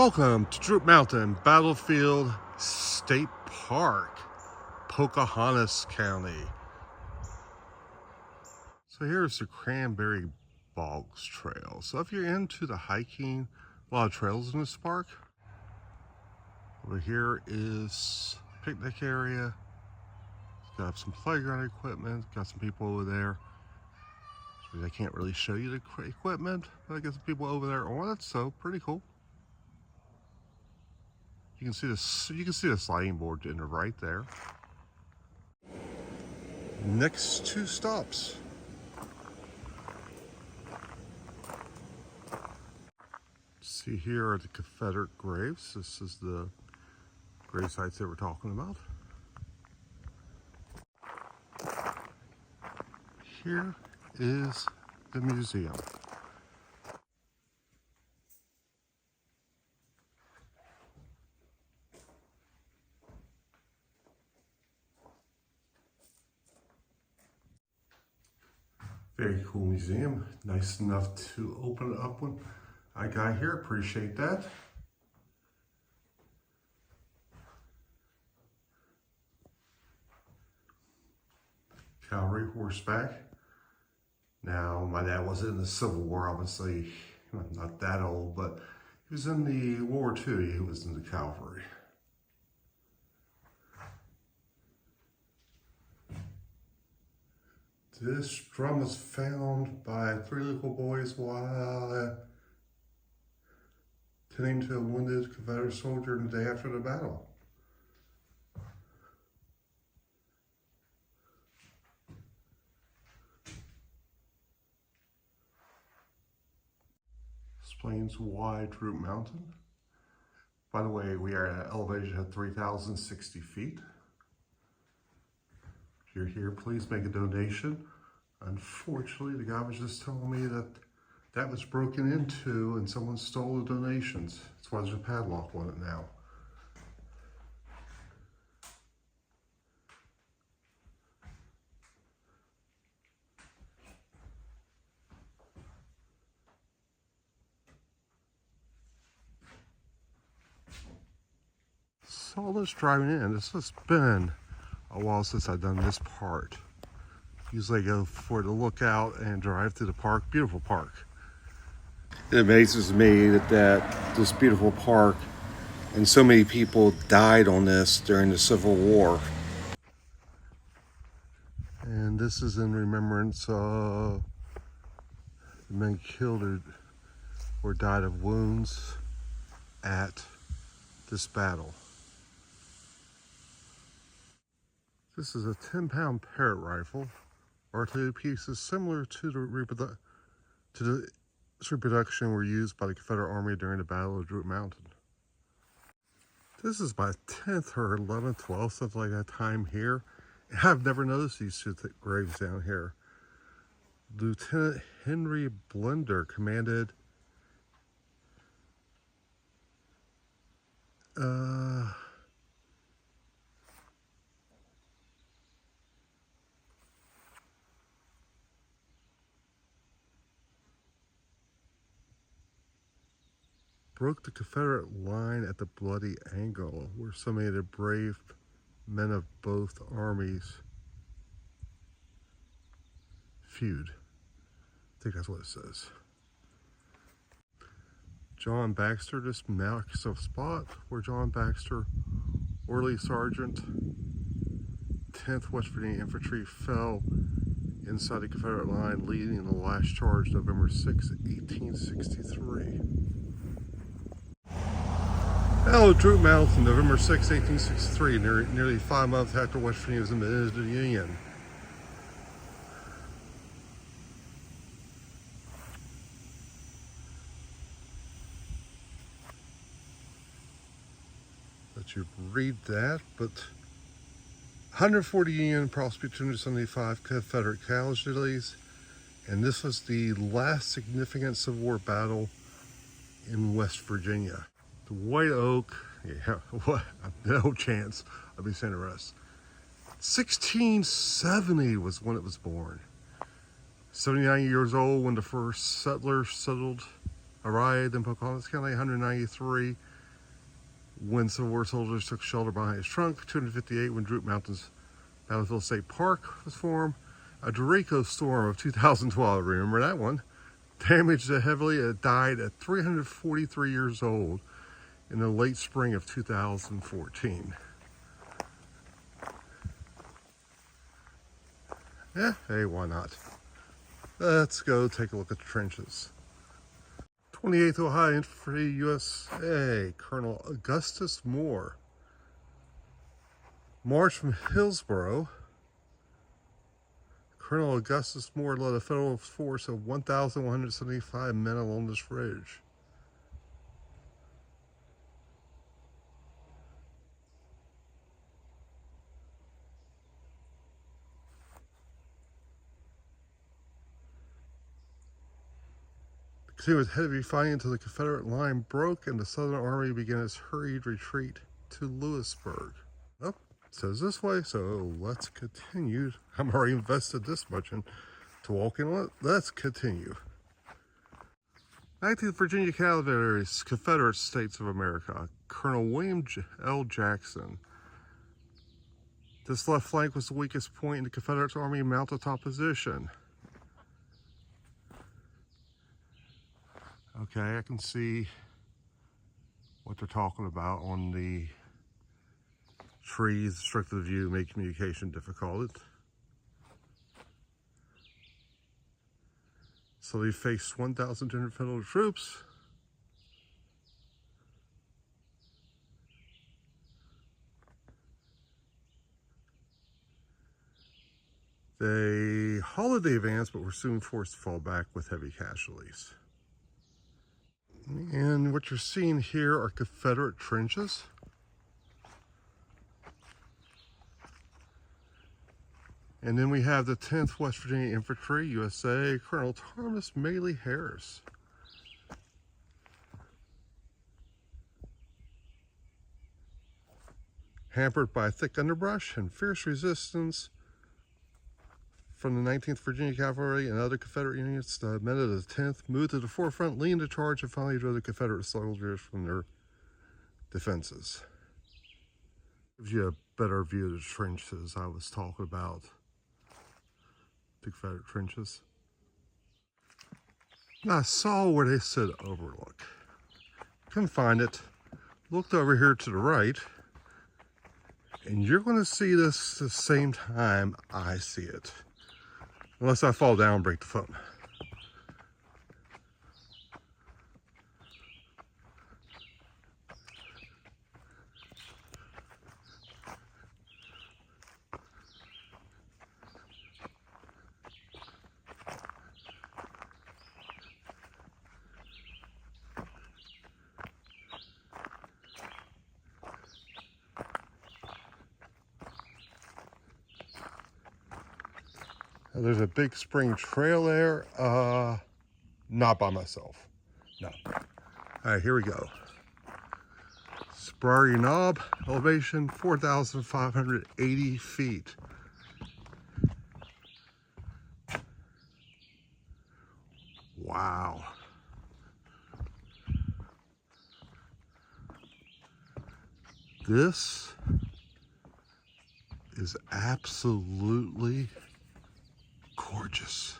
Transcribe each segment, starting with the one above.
Welcome to Droop Mountain Battlefield State Park, Pocahontas County. So here's the Cranberry Bogs Trail. So if you're into the hiking, a lot of trails in this park. Over here is picnic area. It's got some playground equipment, got some people over there. So I can't really show you the equipment, but I got some people over there on it, so pretty cool. You can see this. You can see the sliding board in the right there. Next two stops. See, here are the Confederate graves. This is the grave sites that we're talking about. Here is the museum. Very cool museum. Nice enough to open it up when I got here. Appreciate that. Cavalry horseback. Now, my dad wasn't in the Civil War, obviously. Not that old, but he was in the World War II. He was in the cavalry. This drum was found by 3 local boys while tending to a wounded Confederate soldier in the day after the battle. Explains why Droop Mountain. By the way, we are at an elevation of 3,060 feet. If you're here, please make a donation. Unfortunately, the guy was just telling me that that was broken into and someone stole the donations. That's why there's a padlock on it now. So let's driving in. This has been a while since I've done this part. Usually I go for the lookout and drive through the park. Beautiful park. It amazes me that this beautiful park and so many people died on this during the Civil War. And this is in remembrance of the men killed or died of wounds at this battle. This is a 10-pound Parrott rifle, artillery pieces similar to the reproduction were used by the Confederate Army during the Battle of Droop Mountain. This is my 10th or 11th, 12th, something like that time here. I've never noticed these two graves down here. Lieutenant Henry Blender commanded broke the Confederate line at the Bloody Angle, where so many of the brave men of both armies feud. I think that's what it says. John Baxter, this marks a spot where John Baxter, Orderly Sergeant, 10th West Virginia Infantry, fell inside the Confederate line, leading the last charge November 6, 1863. Battle of Droop Mountain, November 6, 1863, nearly 5 months after West Virginia was admitted to the Union. Let you read that, but 140 Union prosecuted 275 Confederate casualties, and this was the last significant Civil War battle in West Virginia. The White Oak, yeah, what? No chance of being sent to rest. 1670 was when it was born. 79 years old when the first settlers arrived in Pocahontas County. 193 when Civil War soldiers took shelter behind his trunk. 258 when Droop Mountains Battlefield State Park was formed. A Dorico storm of 2012, remember that one? Damaged it heavily. It died at 343 years old in the late spring of 2014. Yeah, hey, why not? Let's go take a look at the trenches. 28th Ohio Infantry, USA, Colonel Augustus Moore. Marched from Hillsborough. Colonel Augustus Moore led a federal force of 1,175 men along this ridge. Continued heavy fighting until the Confederate line broke and the Southern Army began its hurried retreat to Lewisburg. Well, it says this way, so let's continue. I'm already invested this much into walking on it. Let's continue. 19th Virginia Cavalry, Confederate States of America, Colonel William L. Jackson. This left flank was the weakest point in the Confederate Army mounted opposition. Okay, I can see what they're talking about on the trees, obstruct the view, make communication difficult. So they faced 1,200 Federal troops. They halted the advance, but were soon forced to fall back with heavy casualties. And what you're seeing here are Confederate trenches. And then we have the 10th West Virginia Infantry, USA, Colonel Thomas Maley Harris. Hampered by thick underbrush and fierce resistance from the 19th Virginia Cavalry and other Confederate units, the men of the 10th moved to the forefront, leading the charge, and finally drove the Confederate soldiers from their defenses. Gives you a better view of the trenches I was talking about. The Confederate trenches. And I saw where they said overlook. Couldn't find it. Looked over here to the right, and you're going to see this the same time I see it. Unless I fall down and break the phone. There's a big spring trail there. Not by myself. No. All right, here we go. Sprary Knob, elevation 4,580 feet. Wow. This is absolutely gorgeous.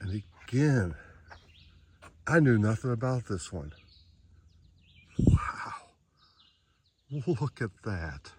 And again, I knew nothing about this one. Wow. Look at that.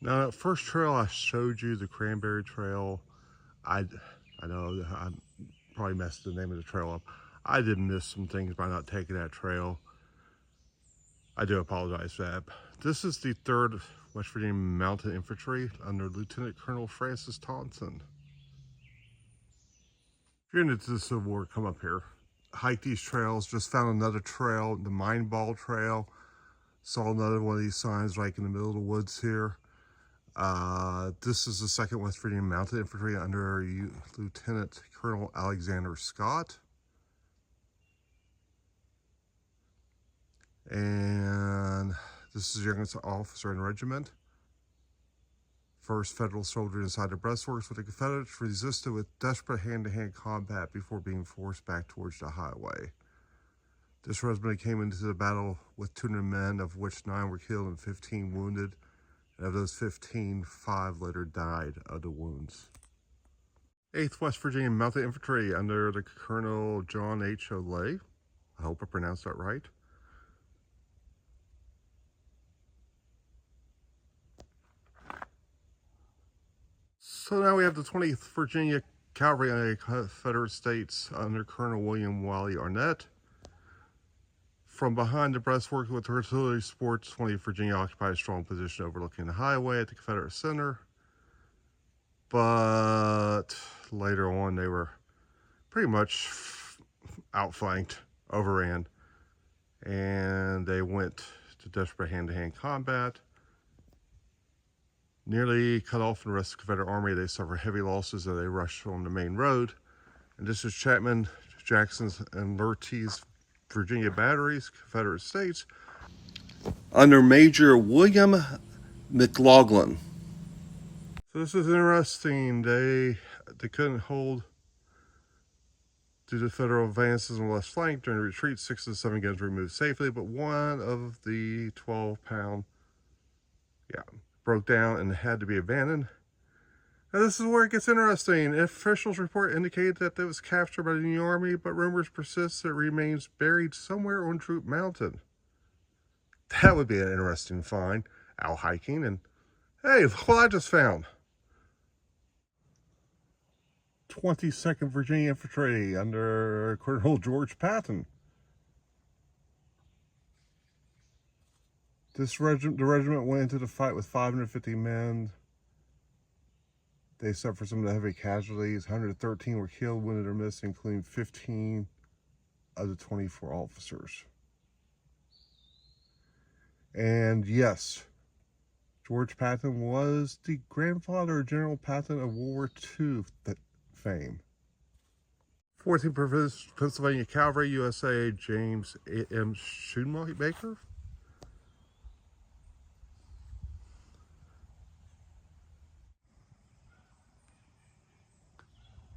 Now, that first trail I showed you, the Cranberry Trail, I know I probably messed the name of the trail up. I did miss some things by not taking that trail. I do apologize for that. This is the 3rd West Virginia Mounted Infantry under Lieutenant Colonel Francis Thompson. If you're into the Civil War, come up here. hike these trails. Just found another trail, the Mine Ball Trail. Saw another one of these signs right in the middle of the woods here. This is the 2nd West Virginia Mounted Infantry under Lieutenant Colonel Alexander Scott. And this is youngest officer in the regiment. First Federal soldier inside the breastworks with the Confederates resisted with desperate hand-to-hand combat before being forced back towards the highway. This regiment came into the battle with 200 men, of which 9 were killed and 15 wounded. And of those 15, 5 later died of the wounds. 8th West Virginia Mounted Infantry under the Colonel John H. Olay. I hope I pronounced that right. So now we have the 20th Virginia Cavalry in the Confederate States under Colonel William Wiley Arnett. From behind the breastwork with artillery supports, 20th Virginia occupied a strong position overlooking the highway at the Confederate center. But later on, they were pretty much outflanked, overran, and they went to desperate hand-to-hand combat. Nearly cut off from the rest of the Confederate Army, they suffered heavy losses as they rushed on the main road. And this is Chapman, Jackson's, and Murtie's Virginia batteries, Confederate States, under Major William McLaughlin. So this is interesting. They couldn't hold due to Federal advances on the left flank. During the retreat, 6 of the 7 guns were removed safely, but one of the 12-pound, broke down and had to be abandoned. Now this is where it gets interesting. Officials report indicated that it was captured by the Union Army, but rumors persist that it remains buried somewhere on Droop Mountain. That would be an interesting find. Out hiking, and hey, look what I just found. 22nd Virginia Infantry under Colonel George Patton. The regiment went into the fight with 550 men. They suffered some of the heavy casualties. 113 were killed, wounded, or missing, including 15 of the 24 officers. And yes, George Patton was the grandfather of General Patton of World War II fame. 14th Pennsylvania Cavalry, USA, James M. Schoonmaker.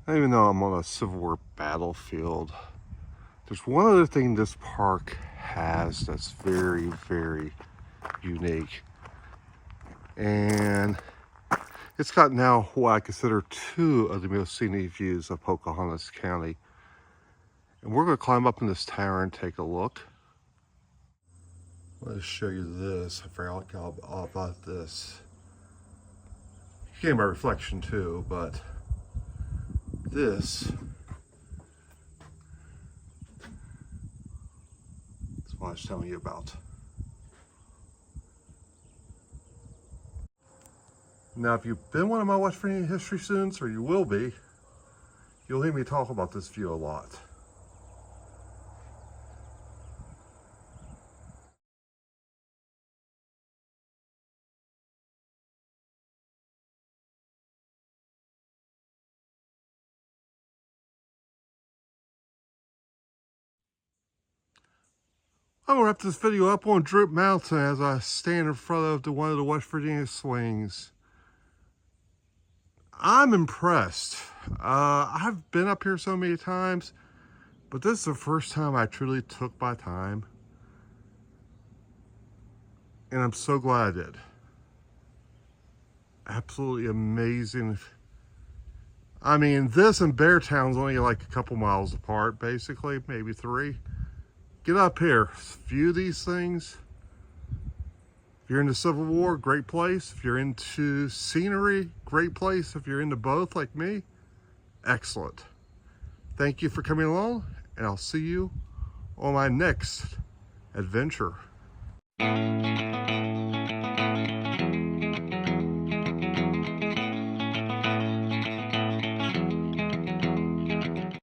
Even though I'm on a Civil War battlefield, there's one other thing this park has that's very, very unique. And it's got now what I consider 2 of the most scenic views of Pocahontas County. And we're going to climb up in this tower and take a look. Let me show you this. I forgot all about this. You get my reflection too, but this is what I was telling you about. Now, if you've been one of my West Virginia history students, or you will be, you'll hear me talk about this view a lot. I'm going to wrap this video up on Droop Mountain as I stand in front of one of the West Virginia swings. I'm impressed. I've been up here so many times, but this is the first time I truly took my time. And I'm so glad I did. Absolutely amazing. I mean, this and Beartown's only like a couple miles apart, basically, maybe 3. Get up here, view these things. If you're into Civil War, great place. If you're into scenery, great place. If you're into both like me, excellent. Thank you for coming along, and I'll see you on my next adventure.